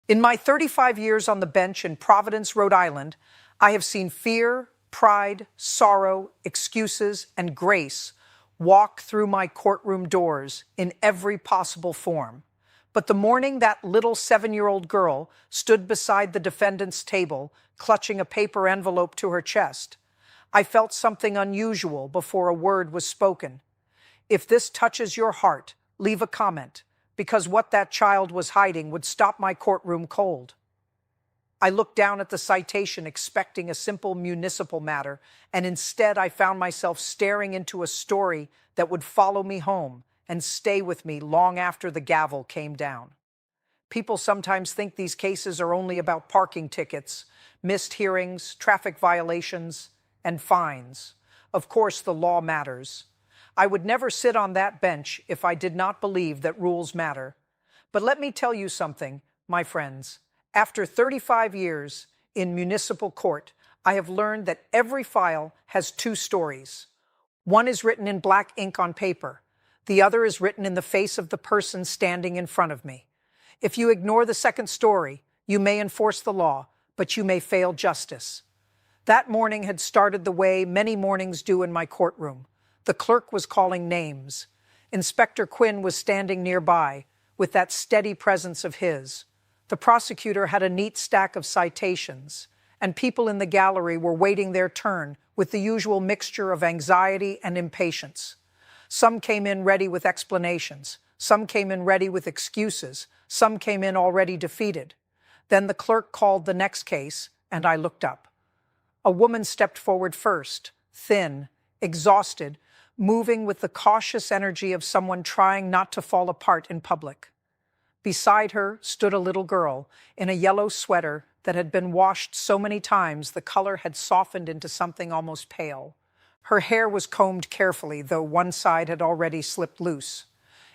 In my 35 years on the bench in Providence, Rhode Island, I have seen fear, pride, sorrow, excuses, and grace walk through my courtroom doors in every possible form. But the morning that little 7-year-old girl stood beside the defendant's table, clutching a paper envelope to her chest, I felt something unusual before a word was spoken. If this touches your heart, leave a comment, because what that child was hiding would stop my courtroom cold. I looked down at the citation expecting a simple municipal matter, and instead I found myself staring into a story that would follow me home and stay with me long after the gavel came down. People sometimes think these cases are only about parking tickets, missed hearings, traffic violations, and fines. Of course, the law matters. I would never sit on that bench if I did not believe that rules matter. But let me tell you something, my friends. After 35 years in municipal court, I have learned that every file has two stories. One is written in black ink on paper. The other is written in the face of the person standing in front of me. If you ignore the second story, you may enforce the law, but you may fail justice. That morning had started the way many mornings do in my courtroom. The clerk was calling names. Inspector Quinn was standing nearby, with that steady presence of his. The prosecutor had a neat stack of citations, and people in the gallery were waiting their turn with the usual mixture of anxiety and impatience. Some came in ready with explanations. Some came in ready with excuses. Some came in already defeated. Then the clerk called the next case, and I looked up. A woman stepped forward first, thin, exhausted, moving with the cautious energy of someone trying not to fall apart in public. Beside her stood a little girl in a yellow sweater that had been washed so many times the color had softened into something almost pale. Her hair was combed carefully, though one side had already slipped loose.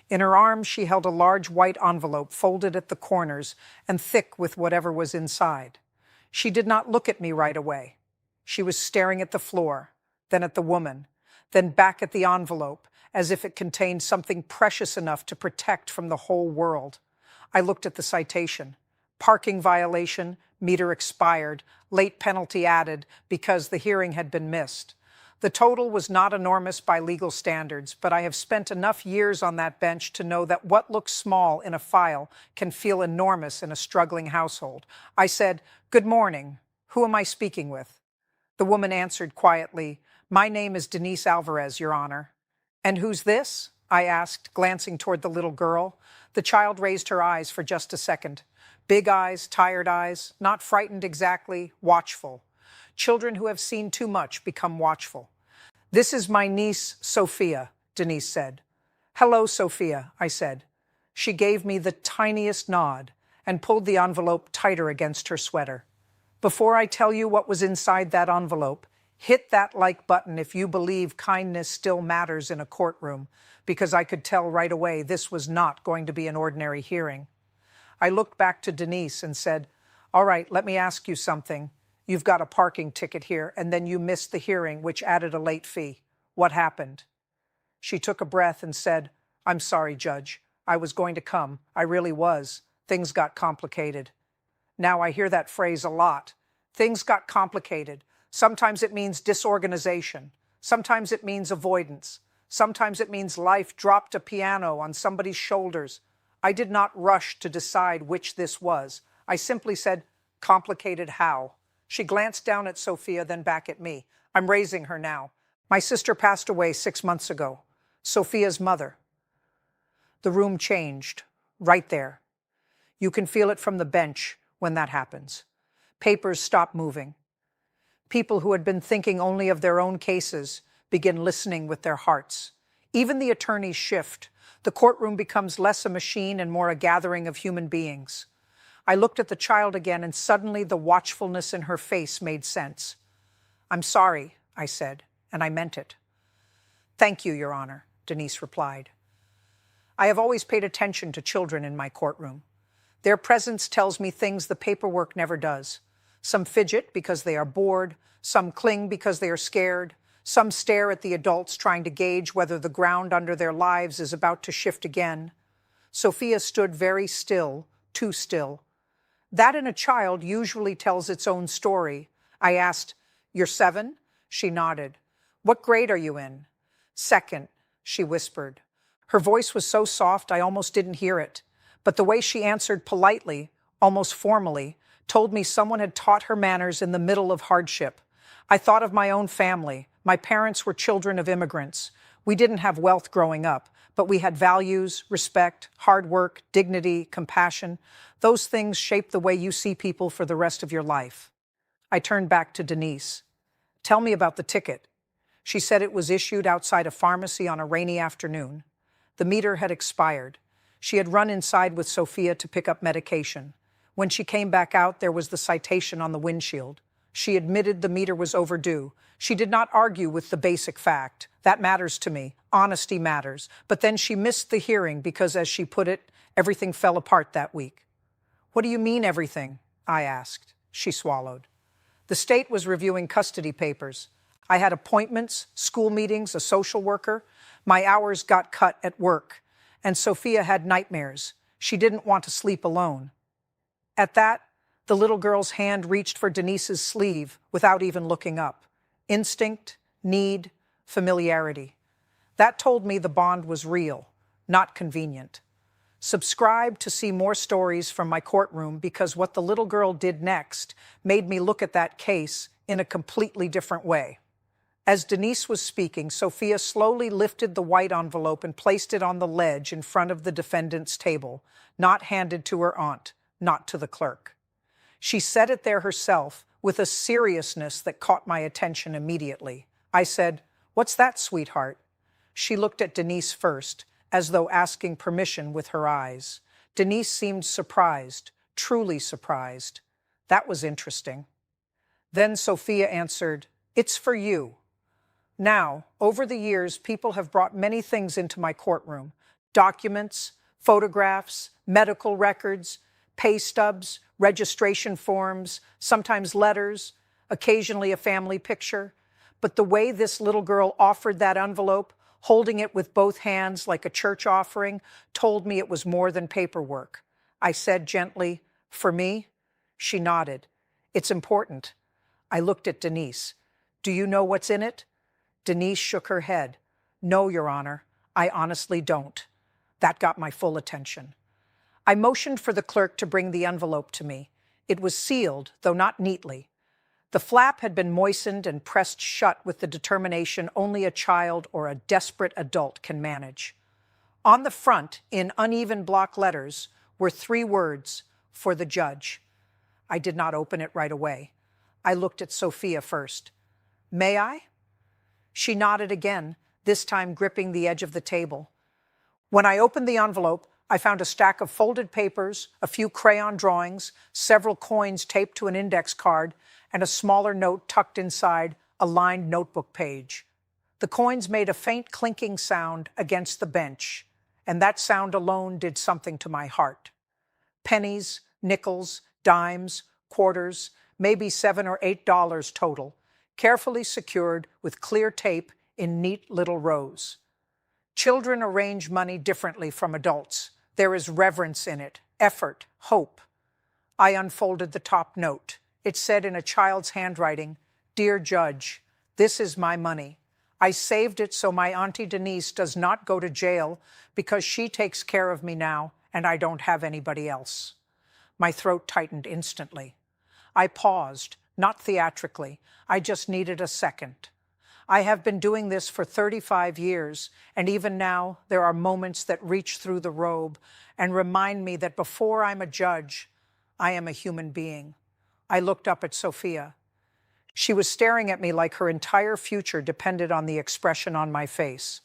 In her arms she held a large white envelope folded at the corners and thick with whatever was inside. She did not look at me right away. She was staring at the floor, then at the woman, then back at the envelope, as if it contained something precious enough to protect from the whole world. I looked at the citation. Parking violation, meter expired, late penalty added because the hearing had been missed. The total was not enormous by legal standards, but I have spent enough years on that bench to know that what looks small in a file can feel enormous in a struggling household. I said, "Good morning. Who am I speaking with?" The woman answered quietly, "My name is Denise Alvarez, Your Honor." "And who's this?" I asked, glancing toward the little girl. The child raised her eyes for just a second. Big eyes, tired eyes, not frightened exactly, watchful. Children who have seen too much become watchful. "This is my niece, Sophia," Denise said. "Hello, Sophia," I said. She gave me the tiniest nod and pulled the envelope tighter against her sweater. Before I tell you what was inside that envelope, hit that like button if you believe kindness still matters in a courtroom, because I could tell right away this was not going to be an ordinary hearing. I looked back to Denise and said, "All right, let me ask you something. You've got a parking ticket here, and then you missed the hearing, which added a late fee. What happened?" She took a breath and said, "I'm sorry, Judge. I was going to come. I really was. Things got complicated." Now I hear that phrase a lot. Things got complicated. Sometimes it means disorganization. Sometimes it means avoidance. Sometimes it means life dropped a piano on somebody's shoulders. I did not rush to decide which this was. I simply said, "Complicated how?" She glanced down at Sophia, then back at me. I'm raising her now. My sister passed away 6 months ago. Sophia's mother. The room changed. Right there. You can feel it from the bench when that happens. Papers stop moving. People who had been thinking only of their own cases begin listening with their hearts. Even the attorneys shift. The courtroom becomes less a machine and more a gathering of human beings. I looked at the child again, and suddenly the watchfulness in her face made sense. "I'm sorry," I said, and I meant it. "Thank you, Your Honor," Denise replied. I have always paid attention to children in my courtroom. Their presence tells me things the paperwork never does. Some fidget because they are bored, some cling because they are scared, some stare at the adults trying to gauge whether the ground under their lives is about to shift again. Sophia stood very still, too still. That in a child usually tells its own story. I asked, "You're 7?" She nodded. "What grade are you in?" "Second," she whispered. Her voice was so soft I almost didn't hear it, but the way she answered politely, almost formally, told me someone had taught her manners in the middle of hardship. I thought of my own family. My parents were children of immigrants. We didn't have wealth growing up, but we had values, respect, hard work, dignity, compassion. Those things shape the way you see people for the rest of your life. I turned back to Denise. "Tell me about the ticket." She said it was issued outside a pharmacy on a rainy afternoon. The meter had expired. She had run inside with Sophia to pick up medication. When she came back out, there was the citation on the windshield. She admitted the meter was overdue. She did not argue with the basic fact. That matters to me. Honesty matters. But then she missed the hearing because, as she put it, everything fell apart that week. "What do you mean, everything?" I asked. She swallowed. The state was reviewing custody papers. I had appointments, school meetings, a social worker. My hours got cut at work. And Sophia had nightmares. She didn't want to sleep alone. At that, the little girl's hand reached for Denise's sleeve without even looking up. Instinct, need, familiarity. That told me the bond was real, not convenient. Subscribe to see more stories from my courtroom, because what the little girl did next made me look at that case in a completely different way. As Denise was speaking, Sophia slowly lifted the white envelope and placed it on the ledge in front of the defendant's table, not handed to her aunt, not to the clerk. She set it there herself with a seriousness that caught my attention immediately. I said, "What's that, sweetheart?" She looked at Denise first, as though asking permission with her eyes. Denise seemed surprised, truly surprised. That was interesting. Then Sophia answered, "It's for you." Now, over the years, people have brought many things into my courtroom: documents, photographs, medical records, pay stubs, registration forms, sometimes letters, occasionally a family picture. But the way this little girl offered that envelope, holding it with both hands like a church offering, told me it was more than paperwork. I said gently, "For me?" She nodded. "It's important." I looked at Denise. "Do you know what's in it?" Denise shook her head. "No, Your Honor, I honestly don't." That got my full attention. I motioned for the clerk to bring the envelope to me. It was sealed, though not neatly. The flap had been moistened and pressed shut with the determination only a child or a desperate adult can manage. On the front, in uneven block letters, were 3 words: "For the judge." I did not open it right away. I looked at Sophia first. "May I?" She nodded again, this time gripping the edge of the table. When I opened the envelope, I found a stack of folded papers, a few crayon drawings, several coins taped to an index card, and a smaller note tucked inside a lined notebook page. The coins made a faint clinking sound against the bench, and that sound alone did something to my heart. Pennies, nickels, dimes, quarters, maybe $7 or $8 total, carefully secured with clear tape in neat little rows. Children arrange money differently from adults. There is reverence in it, effort, hope. I unfolded the top note. It said in a child's handwriting, "Dear Judge, this is my money. I saved it so my Auntie Denise does not go to jail, because she takes care of me now and I don't have anybody else." My throat tightened instantly. I paused, not theatrically. I just needed a second. I have been doing this for 35 years, and even now there are moments that reach through the robe and remind me that before I'm a judge, I am a human being. I looked up at Sophia. She was staring at me like her entire future depended on the expression on my face.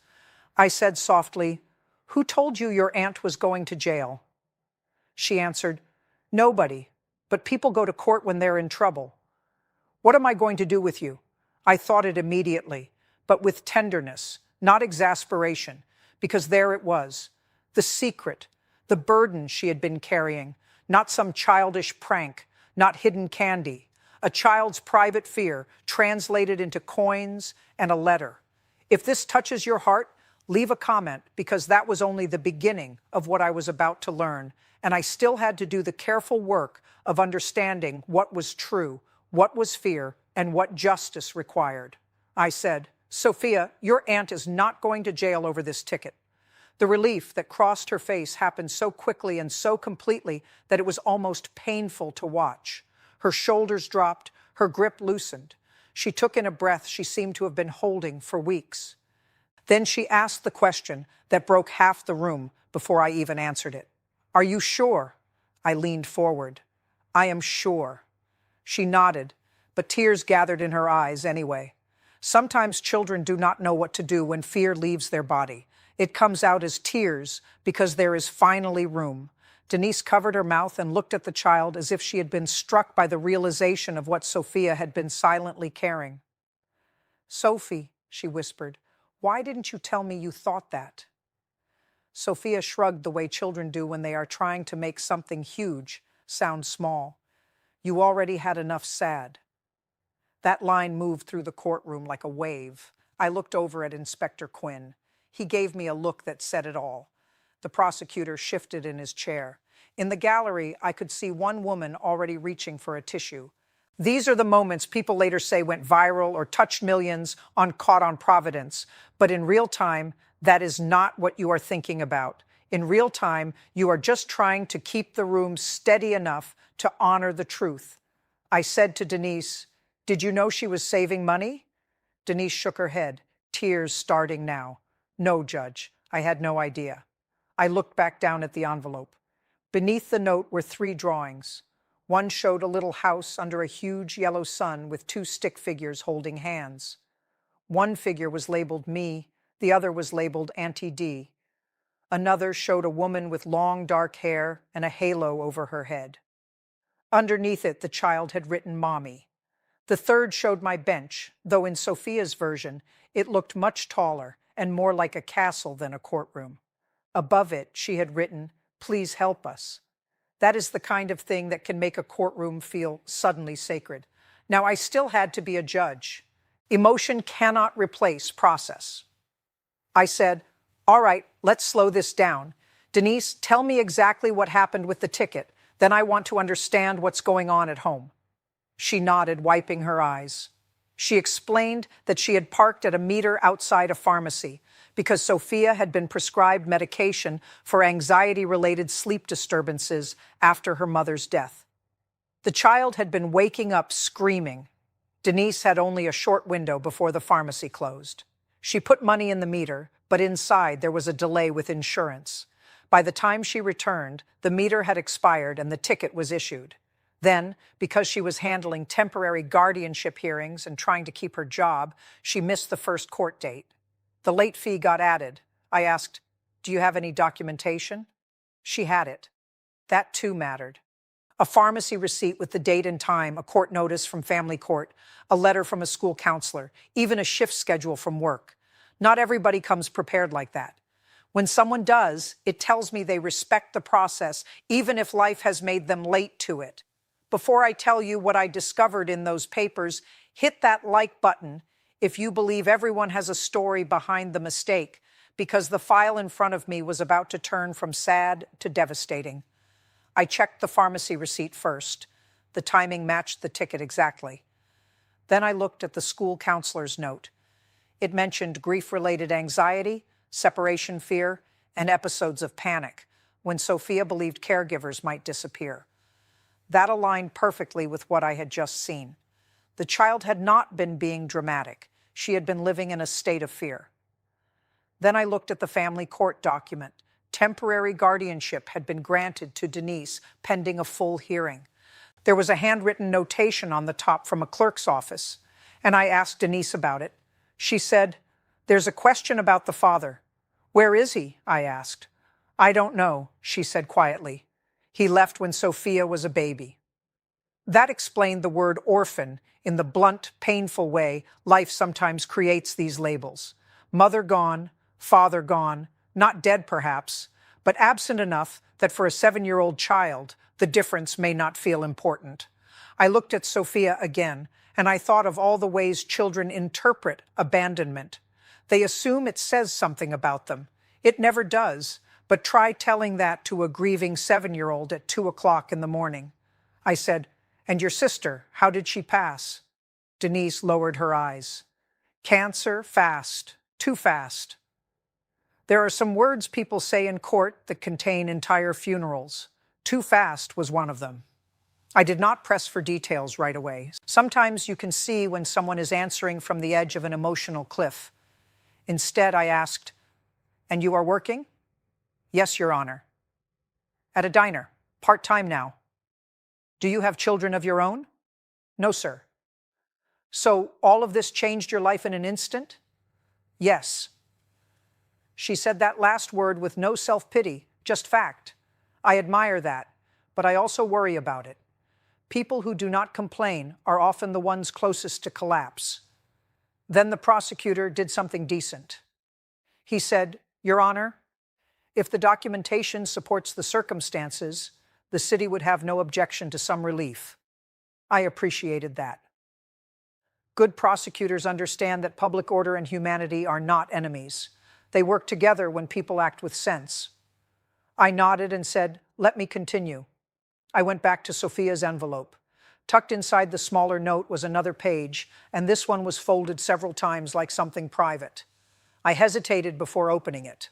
I said softly, "Who told you your aunt was going to jail?" She answered, "Nobody, but people go to court when they're in trouble." "What am I going to do with you?" I thought it immediately, but with tenderness, not exasperation, because there it was, the secret, the burden she had been carrying, not some childish prank, not hidden candy, a child's private fear translated into coins and a letter. "If this touches your heart, Leave a comment, because that was only the beginning of what I was about to learn, and I still had to do the careful work of understanding what was true, what was fear, and what justice required. I said, "Sophia, your aunt is not going to jail over this ticket." The relief that crossed her face happened so quickly and so completely that it was almost painful to watch. Her shoulders dropped, her grip loosened. She took in a breath she seemed to have been holding for weeks. Then she asked the question that broke half the room before I even answered it. "Are you sure?" I leaned forward. "I am sure." She nodded, but tears gathered in her eyes anyway. Sometimes children do not know what to do when fear leaves their body. It comes out as tears because there is finally room. Denise covered her mouth and looked at the child as if she had been struck by the realization of what Sophia had been silently carrying. "Sophie," she whispered, "why didn't you tell me you thought that?" Sophia shrugged the way children do when they are trying to make something huge sound small. "You already had enough sad." That line moved through the courtroom like a wave. I looked over at Inspector Quinn. He gave me a look that said it all. The prosecutor shifted in his chair. In the gallery, I could see one woman already reaching for a tissue. These are the moments people later say went viral or touched millions on Caught on Providence. But in real time, that is not what you are thinking about. In real time, you are just trying to keep the room steady enough to honor the truth. I said to Denise, "Did you know she was saving money?" Denise shook her head, tears starting now. "No, Judge, I had no idea." I looked back down at the envelope. Beneath the note were 3 drawings. One showed a little house under a huge yellow sun with 2 stick figures holding hands. One figure was labeled me, the other was labeled Auntie D. Another showed a woman with long dark hair and a halo over her head. Underneath it, the child had written Mommy. The third showed my bench, though in Sophia's version, it looked much taller and more like a castle than a courtroom. Above it, she had written, "Please help us." That is the kind of thing that can make a courtroom feel suddenly sacred. Now, I still had to be a judge. Emotion cannot replace process. I said, "All right, let's slow this down. Denise, tell me exactly what happened with the ticket. Then I want to understand what's going on at home." She nodded, wiping her eyes. She explained that she had parked at a meter outside a pharmacy because Sophia had been prescribed medication for anxiety-related sleep disturbances after her mother's death. The child had been waking up screaming. Denise had only a short window before the pharmacy closed. She put money in the meter, but inside there was a delay with insurance. By the time she returned, the meter had expired and the ticket was issued. Then, because she was handling temporary guardianship hearings and trying to keep her job, she missed the first court date. The late fee got added. I asked, "Do you have any documentation?" She had it. That too mattered. A pharmacy receipt with the date and time, a court notice from family court, a letter from a school counselor, even a shift schedule from work. Not everybody comes prepared like that. When someone does, it tells me they respect the process, even if life has made them late to it. Before I tell you what I discovered in those papers, hit that like button if you believe everyone has a story behind the mistake, because the file in front of me was about to turn from sad to devastating. I checked the pharmacy receipt first. The timing matched the ticket exactly. Then I looked at the school counselor's note. It mentioned grief-related anxiety, separation fear, and episodes of panic when Sophia believed caregivers might disappear. That aligned perfectly with what I had just seen. The child had not been being dramatic. She had been living in a state of fear. Then I looked at the family court document. Temporary guardianship had been granted to Denise pending a full hearing. There was a handwritten notation on the top from a clerk's office, and I asked Denise about it. She said, "There's a question about the father." "Where is he?" I asked. "I don't know," she said quietly. "He left when Sophia was a baby." That explained the word orphan in the blunt, painful way life sometimes creates these labels. Mother gone, father gone, not dead perhaps, but absent enough that for a 7-year-old child, the difference may not feel important. I looked at Sophia again, and I thought of all the ways children interpret abandonment. They assume it says something about them. It never does, but try telling that to a grieving 7-year-old at 2 o'clock in the morning. I said, "And your sister, how did she pass?" Denise lowered her eyes. "Cancer, fast, too fast." There are some words people say in court that contain entire funerals. Too fast was one of them. I did not press for details right away. Sometimes you can see when someone is answering from the edge of an emotional cliff. Instead, I asked, "And you are working?" "Yes, Your Honor." "At a diner, part-time now." "Do you have children of your own?" "No, sir." "So all of this changed your life in an instant?" "Yes." She said that last word with no self-pity, just fact. I admire that, but I also worry about it. People who do not complain are often the ones closest to collapse. Then the prosecutor did something decent. He said, "Your Honor, if the documentation supports the circumstances, the city would have no objection to some relief." I appreciated that. Good prosecutors understand that public order and humanity are not enemies. They work together when people act with sense. I nodded and said, "Let me continue." I went back to Sophia's envelope. Tucked inside the smaller note was another page, and this one was folded several times like something private. I hesitated before opening it.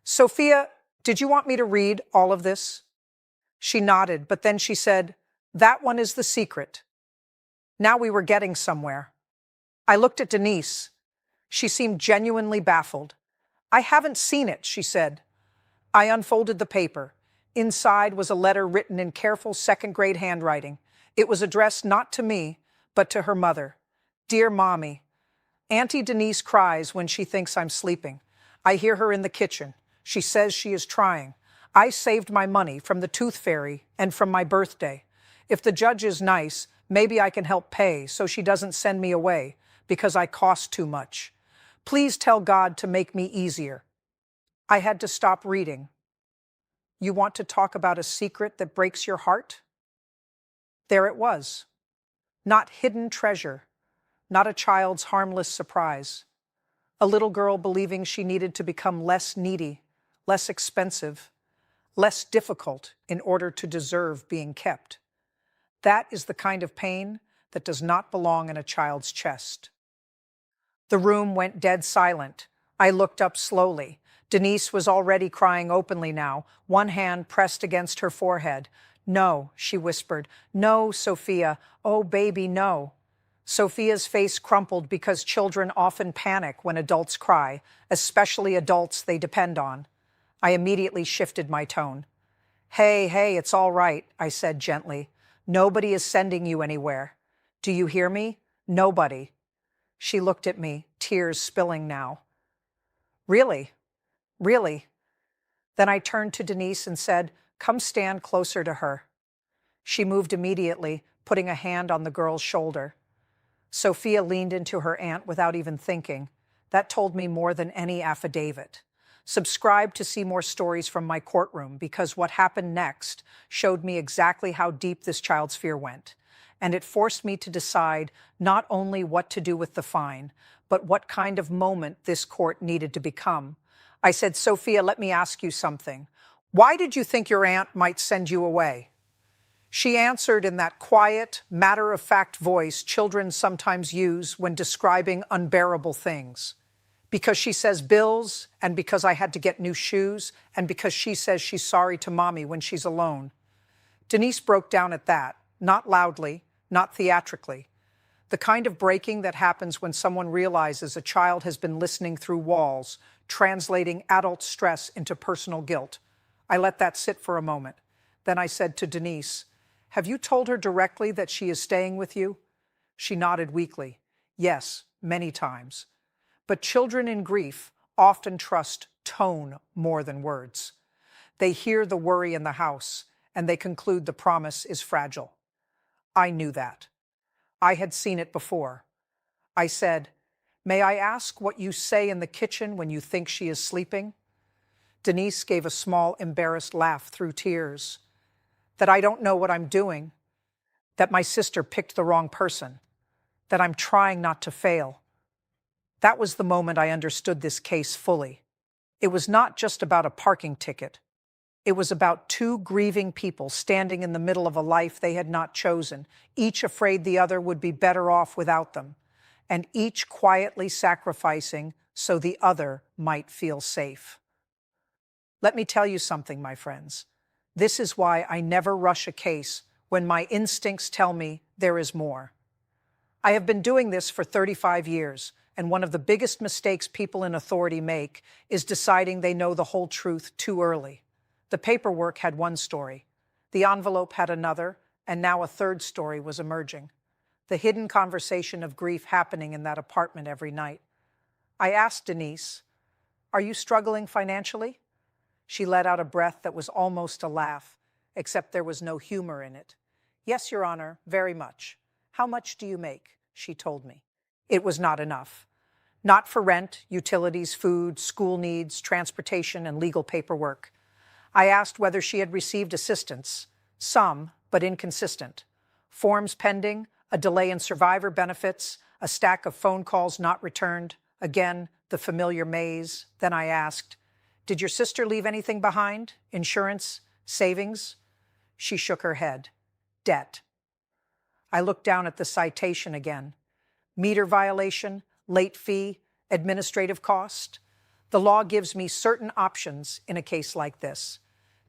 "Sophia, did you want me to read all of this?" She nodded, but then she said, "That one is the secret." Now we were getting somewhere. I looked at Denise. She seemed genuinely baffled. "I haven't seen it," she said. I unfolded the paper. Inside was a letter written in careful second-grade handwriting. It was addressed not to me, but to her mother. "Dear Mommy, Auntie Denise cries when she thinks I'm sleeping. I hear her in the kitchen. She says she is trying. I saved my money from the tooth fairy and from my birthday. If the judge is nice, maybe I can help pay so she doesn't send me away because I cost too much. Please tell God to make me easier." I had to stop reading. "You want to talk about a secret that breaks your heart?" There it was. Not hidden treasure, not a child's harmless surprise. A little girl believing she needed to become less needy, less expensive, less difficult in order to deserve being kept. That is the kind of pain that does not belong in a child's chest. The room went dead silent. I looked up slowly. Denise was already crying openly now, one hand pressed against her forehead. "No," she whispered. "No, Sophia. Oh, baby, no." Sophia's face crumpled because children often panic when adults cry, especially adults they depend on. I immediately shifted my tone. Hey, it's all right," I said gently. "Nobody is sending you anywhere. Do you hear me? Nobody." She looked at me, tears spilling now. "Really? Really?" Then I turned to Denise and said, "Come stand closer to her." She moved immediately, putting a hand on the girl's shoulder. Sophia leaned into her aunt without even thinking. That told me more than any affidavit. Subscribe to see more stories from my courtroom, because what happened next showed me exactly how deep this child's fear went. And it forced me to decide not only what to do with the fine, but what kind of moment this court needed to become. I said, "Sophia, let me ask you something. Why did you think your aunt might send you away?" She answered in that quiet, matter-of-fact voice children sometimes use when describing unbearable things. "Because she says bills, and because I had to get new shoes, and because she says she's sorry to Mommy when she's alone." Denise broke down at that, not loudly, not theatrically. The kind of breaking that happens when someone realizes a child has been listening through walls, translating adult stress into personal guilt. I let that sit for a moment. Then I said to Denise, "Have you told her directly that she is staying with you?" She nodded weakly. "Yes, many times." But children in grief often trust tone more than words. They hear the worry in the house, and they conclude the promise is fragile. I knew that. I had seen it before. I said, "May I ask what you say in the kitchen when you think she is sleeping?" Denise gave a small, embarrassed laugh through tears. "That I don't know what I'm doing, that my sister picked the wrong person, that I'm trying not to fail." That was the moment I understood this case fully. It was not just about a parking ticket. It was about two grieving people standing in the middle of a life they had not chosen, each afraid the other would be better off without them, and each quietly sacrificing so the other might feel safe. Let me tell you something, my friends. This is why I never rush a case when my instincts tell me there is more. I have been doing this for 35 years, and one of the biggest mistakes people in authority make is deciding they know the whole truth too early. The paperwork had one story, the envelope had another, and now a third story was emerging. The hidden conversation of grief happening in that apartment every night. I asked Denise, "Are you struggling financially?" She let out a breath that was almost a laugh, except there was no humor in it. "Yes, Your Honor, very much." "How much do you make?" she told me. It was not enough. Not for rent, utilities, food, school needs, transportation, and legal paperwork. I asked whether she had received assistance. Some, but inconsistent. Forms pending, a delay in survivor benefits, a stack of phone calls not returned. Again, the familiar maze. Then I asked, "Did your sister leave anything behind? Insurance? Savings?" She shook her head. "Debt." I looked down at the citation again. Meter violation, late fee, administrative cost. The law gives me certain options in a case like this.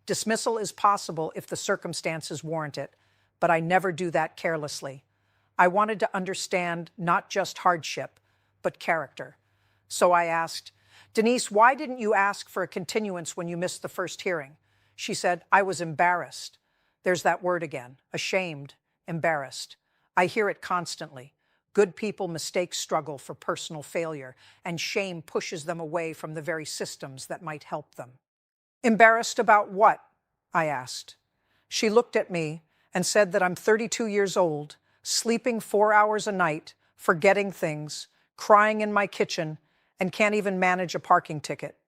Dismissal is possible if the circumstances warrant it, but I never do that carelessly. I wanted to understand not just hardship, but character. So I asked, "Denise, why didn't you ask for a continuance when you missed the first hearing?" She said, "I was embarrassed." There's that word again, ashamed, embarrassed. I hear it constantly. Good people mistake struggle for personal failure, and shame pushes them away from the very systems that might help them. "Embarrassed about what?" I asked. She looked at me and said that I'm 32 years old, sleeping 4 hours a night, forgetting things, crying in my kitchen, and can't even manage a parking ticket.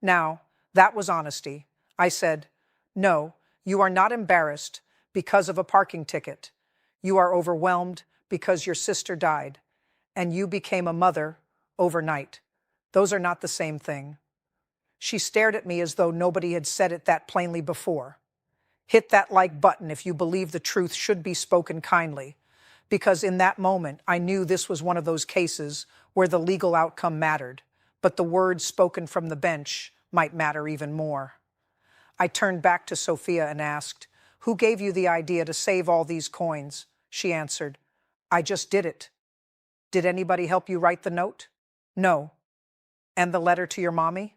Now, that was honesty. I said, "No, you are not embarrassed because of a parking ticket. You are overwhelmed because your sister died, and you became a mother overnight. Those are not the same thing." She stared at me as though nobody had said it that plainly before. Hit that like button if you believe the truth should be spoken kindly, because in that moment I knew this was one of those cases where the legal outcome mattered, but the words spoken from the bench might matter even more. I turned back to Sophia and asked, "Who gave you the idea to save all these coins?" She answered, "I just did it." "Did anybody help you write the note?" "No." "And the letter to your mommy?"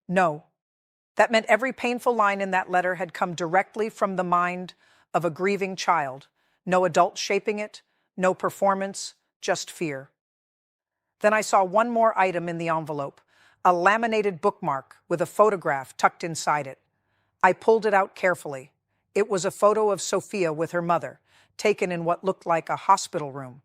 "No." That meant every painful line in that letter had come directly from the mind of a grieving child. No adult shaping it, no performance, just fear. Then I saw one more item in the envelope, a laminated bookmark with a photograph tucked inside it. I pulled it out carefully. It was a photo of Sophia with her mother, taken in what looked like a hospital room.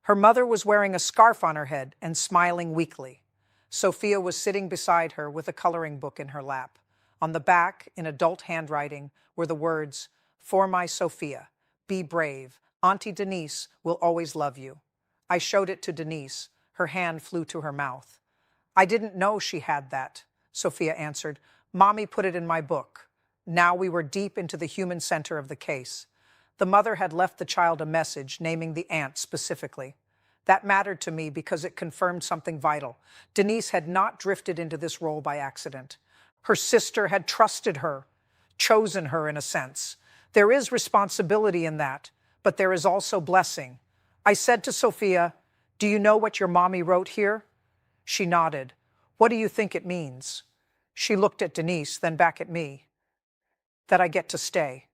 Her mother was wearing a scarf on her head and smiling weakly. Sophia was sitting beside her with a coloring book in her lap. On the back, in adult handwriting, were the words, "For my Sophia, be brave. Auntie Denise will always love you." I showed it to Denise. Her hand flew to her mouth. "I didn't know she had that," Sophia answered. "Mommy put it in my book." Now we were deep into the human center of the case. The mother had left the child a message naming the aunt specifically. That mattered to me because it confirmed something vital. Denise had not drifted into this role by accident. Her sister had trusted her, chosen her in a sense. There is responsibility in that, but there is also blessing. I said to Sophia, "Do you know what your mommy wrote here?" She nodded. "What do you think it means?" She looked at Denise, then back at me. "That I get to stay."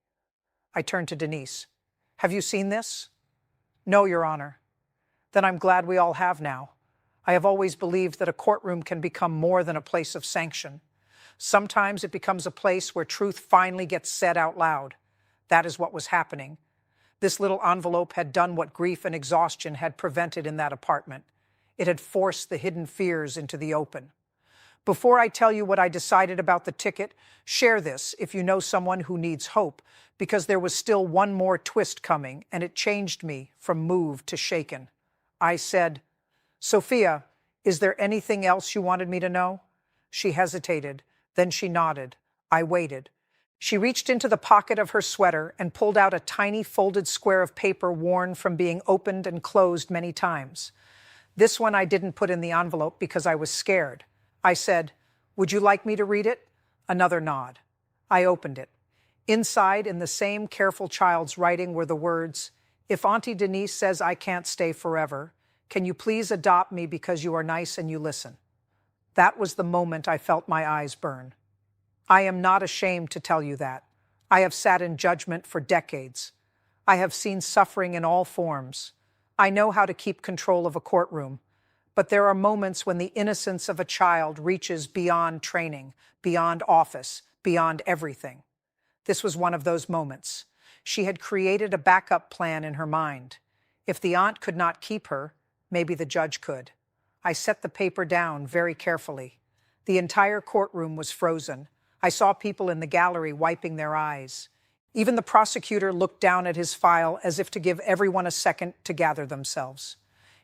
I turned to Denise. "Have you seen this?" "No, Your Honor." "Then I'm glad we all have now. I have always believed that a courtroom can become more than a place of sanction. Sometimes it becomes a place where truth finally gets said out loud. That is what was happening. This little envelope had done what grief and exhaustion had prevented in that apartment. It had forced the hidden fears into the open. Before I tell you what I decided about the ticket, share this if you know someone who needs hope, because there was still one more twist coming, and it changed me from moved to shaken. I said, "Sophia, Is there anything else you wanted me to know? She hesitated. Then she nodded. I waited. She reached into the pocket of her sweater and pulled out a tiny folded square of paper worn from being opened and closed many times. This one I didn't put in the envelope because I was scared. I said, "Would you like me to read it?" Another nod. I opened it. Inside, in the same careful child's writing, were the words, "If Auntie Denise says I can't stay forever, can you please adopt me because you are nice and you listen?" That was the moment I felt my eyes burn. I am not ashamed to tell you that. I have sat in judgment for decades. I have seen suffering in all forms. I know how to keep control of a courtroom, but there are moments when the innocence of a child reaches beyond training, beyond office, beyond everything. This was one of those moments. She had created a backup plan in her mind. If the aunt could not keep her, maybe the judge could. I set the paper down very carefully. The entire courtroom was frozen. I saw people in the gallery wiping their eyes. Even the prosecutor looked down at his file as if to give everyone a second to gather themselves.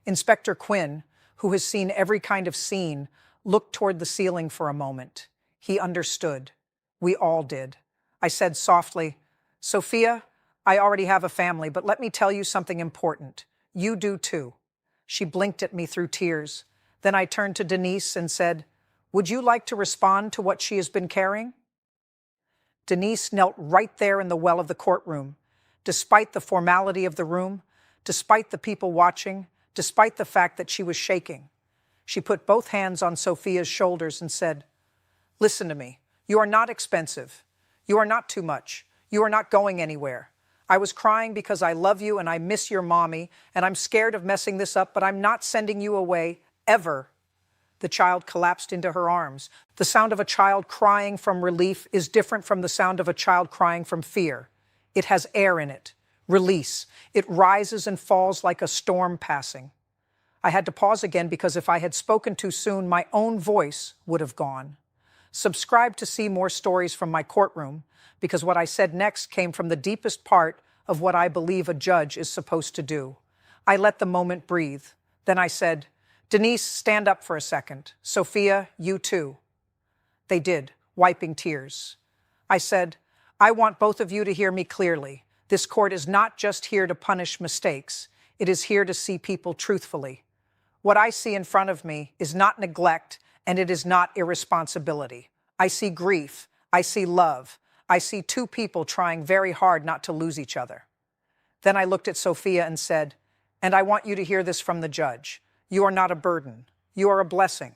Inspector Quinn, who has seen every kind of scene, looked toward the ceiling for a moment. He understood. We all did. I said softly, "Sophia, I already have a family, but let me tell you something important. You do too." She blinked at me through tears. Then I turned to Denise and said, "Would you like to respond to what she has been carrying?" Denise knelt right there in the well of the courtroom. Despite the formality of the room, despite the people watching, despite the fact that she was shaking, she put both hands on Sophia's shoulders and said, "Listen to me. You are not expensive. You are not too much. You are not going anywhere. I was crying because I love you and I miss your mommy, and I'm scared of messing this up, but I'm not sending you away, ever." The child collapsed into her arms. The sound of a child crying from relief is different from the sound of a child crying from fear. It has air in it. Release. It rises and falls like a storm passing. I had to pause again because if I had spoken too soon, my own voice would have gone. Subscribe to see more stories from my courtroom, because what I said next came from the deepest part of what I believe a judge is supposed to do. I let the moment breathe. Then I said, "Denise, stand up for a second. Sophia, you too." They did, wiping tears. I said, "I want both of you to hear me clearly. This court is not just here to punish mistakes. It is here to see people truthfully. What I see in front of me is not neglect, and it is not irresponsibility. I see grief. I see love. I see two people trying very hard not to lose each other." Then I looked at Sophia and said, "And I want you to hear this from the judge. You are not a burden. You are a blessing.